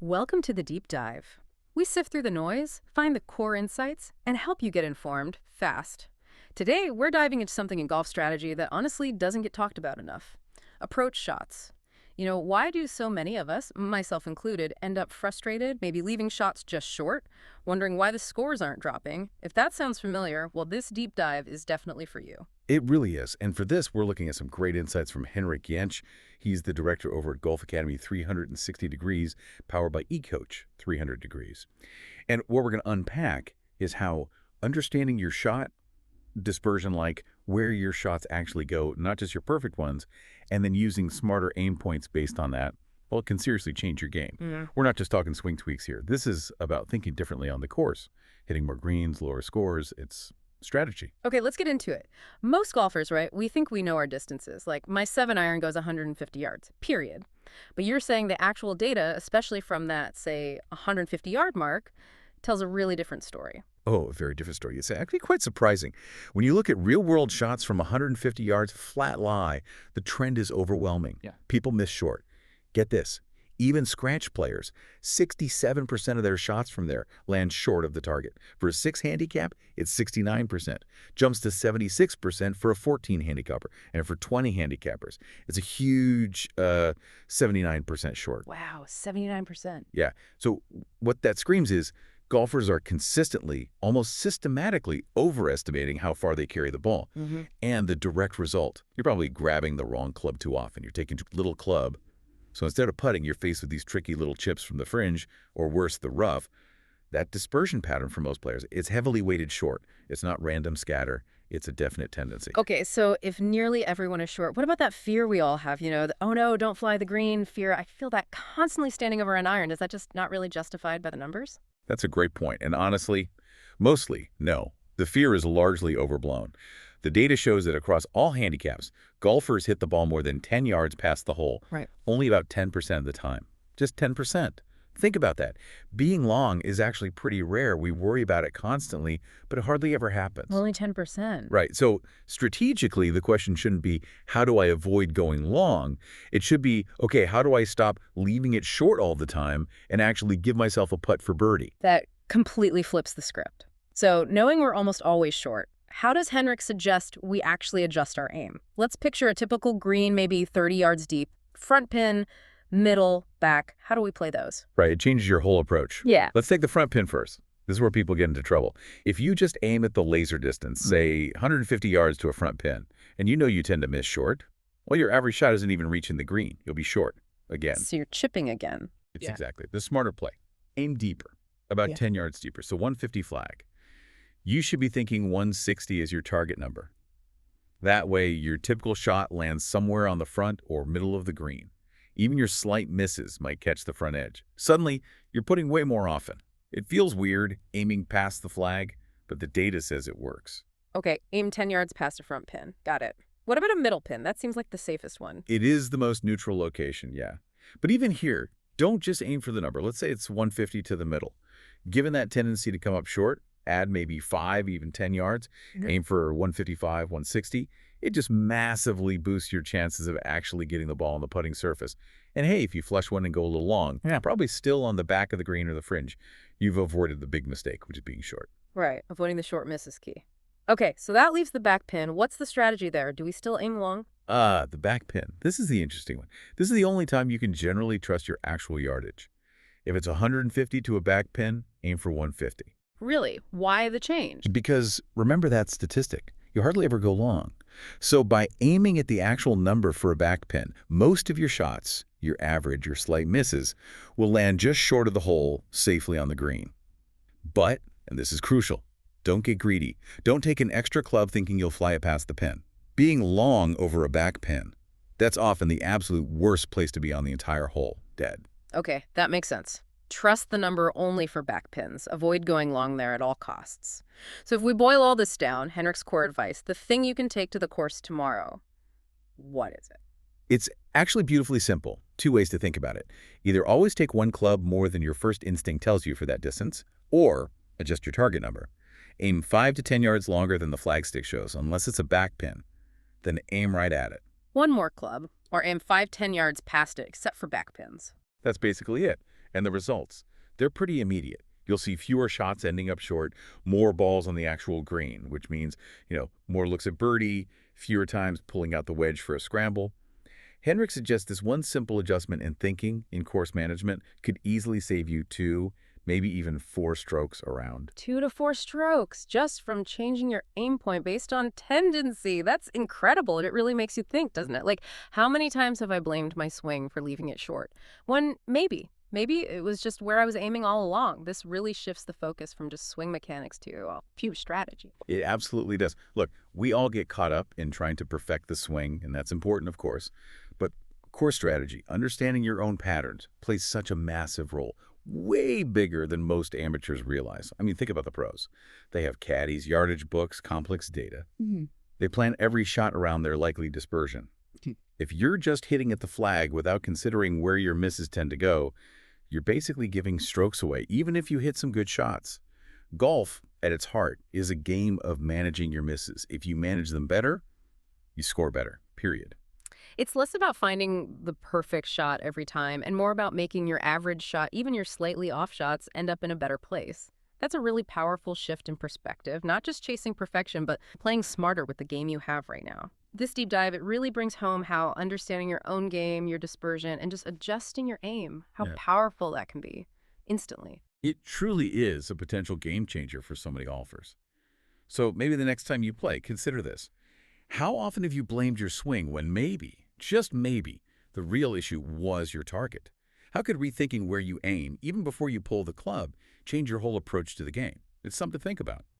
Welcome to the deep dive. We sift through the noise, find the core insights, and help you get informed fast. Today, we're diving into something in golf strategy that honestly doesn't get talked about enough. Approach shots. Why do so many of us, myself included, end up frustrated, maybe leaving shots just short, wondering why the scores aren't dropping? If that sounds familiar, well, this deep dive is definitely for you. It really is. And for this, we're looking at some great insights from Henrik Jentsch. He's the director over at Golf Academy 360 Degrees, powered by eCoach 300 Degrees. And what we're going to unpack is how understanding your shot, dispersion, like where your shots actually go, not just your perfect ones, and then using smarter aim points based on that, well, it can seriously change your game. We're not just talking swing tweaks here. This is about thinking differently on the course, hitting more greens, lower scores. It's strategy. Okay, let's get into it. Most golfers, right, we think we know our distances. Like my 7-iron goes 150 yards, period. But you're saying the actual data, especially from that, say, 150-yard mark, tells a really different story. Oh, a very different story. It's actually quite surprising. When you look at real-world shots from 150 yards, flat lie, the trend is overwhelming. Yeah. People miss short. Get this. Even scratch players, 67% of their shots from there land short of the target. For a 6 handicap, it's 69%. Jumps to 76% for a 14 handicapper. And for 20 handicappers, it's a huge 79% short. Wow, 79%. Yeah. So what that screams is golfers are consistently, almost systematically overestimating how far they carry the ball. And the direct result, you're probably grabbing the wrong club too often. You're taking too little club. So instead of putting, you're faced with these tricky little chips from the fringe, or worse, the rough. That dispersion pattern for most players, it's heavily weighted short. It's not random scatter. It's a definite tendency. Okay, so if nearly everyone is short, what about that fear we all have? Oh no, don't fly the green fear. I feel that constantly standing over an iron. Is that just not really justified by the numbers? That's a great point. And honestly, mostly, no. The fear is largely overblown. The data shows that across all handicaps, golfers hit the ball more than 10 yards past the hole. Right. Only about 10% of the time. Just 10%. Think about that. Being long is actually pretty rare. We worry about it constantly, but it hardly ever happens. Only 10%. Right. So strategically, the question shouldn't be, how do I avoid going long? It should be, okay, how do I stop leaving it short all the time and actually give myself a putt for birdie? That completely flips the script. So knowing we're almost always short, how does Henrik suggest we actually adjust our aim? Let's picture a typical green, maybe 30 yards deep, front pin, middle, back. How do we play those? Right. It changes your whole approach. Yeah. Let's take the front pin first. This is where people get into trouble. If you just aim at the laser distance, say 150 yards to a front pin, and you know you tend to miss short, well, your average shot isn't even reaching the green. You'll be short again. So you're chipping again. It's exactly the smarter play. Aim deeper, about 10 yards deeper. So 150 flag. You should be thinking 160 is your target number. That way, your typical shot lands somewhere on the front or middle of the green. Even your slight misses might catch the front edge. Suddenly, you're putting way more often. It feels weird aiming past the flag, but the data says it works. Okay, aim 10 yards past a front pin. Got it. What about a middle pin? That seems like the safest one. It is the most neutral location, yeah. But even here, don't just aim for the number. Let's say it's 150 to the middle. Given that tendency to come up short, add maybe 5, even 10 yards, aim for 155, 160. It just massively boosts your chances of actually getting the ball on the putting surface. And hey, if you flush one and go a little long, probably still on the back of the green or the fringe, you've avoided the big mistake, which is being short. Right, avoiding the short miss is key. Okay, so that leaves the back pin. What's the strategy there? Do we still aim long? The back pin. This is the interesting one. This is the only time you can generally trust your actual yardage. If it's 150 to a back pin, aim for 150. Really? Why the change? Because remember that statistic. You hardly ever go long. So by aiming at the actual number for a back pin, most of your shots, your average, your slight misses, will land just short of the hole safely on the green. But, and this is crucial, don't get greedy. Don't take an extra club thinking you'll fly it past the pin. Being long over a back pin, that's often the absolute worst place to be on the entire hole. Dead. Okay, that makes sense. Trust the number only for back pins. Avoid going long there at all costs. So if we boil all this down, Henrik's core advice, the thing you can take to the course tomorrow, what is it? It's actually beautifully simple. 2 ways to think about it. Either always take one club more than your first instinct tells you for that distance, or adjust your target number. Aim 5 to 10 yards longer than the flagstick shows, unless it's a back pin. Then aim right at it. One more club, or aim 5-10 yards past it, except for back pins. That's basically it. And the results, they're pretty immediate. You'll see fewer shots ending up short, more balls on the actual green, which means, more looks at birdie, fewer times pulling out the wedge for a scramble. Henrik suggests this one simple adjustment in thinking in course management could easily save you 2, maybe even 4 strokes around. 2 to 4 strokes just from changing your aim point based on tendency. That's incredible. It really makes you think, doesn't it? Like, how many times have I blamed my swing for leaving it short? When maybe it was just where I was aiming all along. This really shifts the focus from just swing mechanics to pure strategy. It absolutely does. Look, we all get caught up in trying to perfect the swing, and that's important, of course. But course strategy, understanding your own patterns, plays such a massive role. Way bigger than most amateurs realize. I mean, think about the pros. They have caddies, yardage books, complex data. They plan every shot around their likely dispersion. If you're just hitting at the flag without considering where your misses tend to go, you're basically giving strokes away, even if you hit some good shots. Golf, at its heart, is a game of managing your misses. If you manage them better, you score better, period. It's less about finding the perfect shot every time and more about making your average shot, even your slightly off shots, end up in a better place. That's a really powerful shift in perspective, not just chasing perfection, but playing smarter with the game you have right now. This deep dive, it really brings home how understanding your own game, your dispersion, and just adjusting your aim, how powerful that can be instantly. It truly is a potential game changer for so many golfers. So maybe the next time you play, consider this. How often have you blamed your swing when maybe, just maybe, the real issue was your target? How could rethinking where you aim, even before you pull the club, change your whole approach to the game? It's something to think about.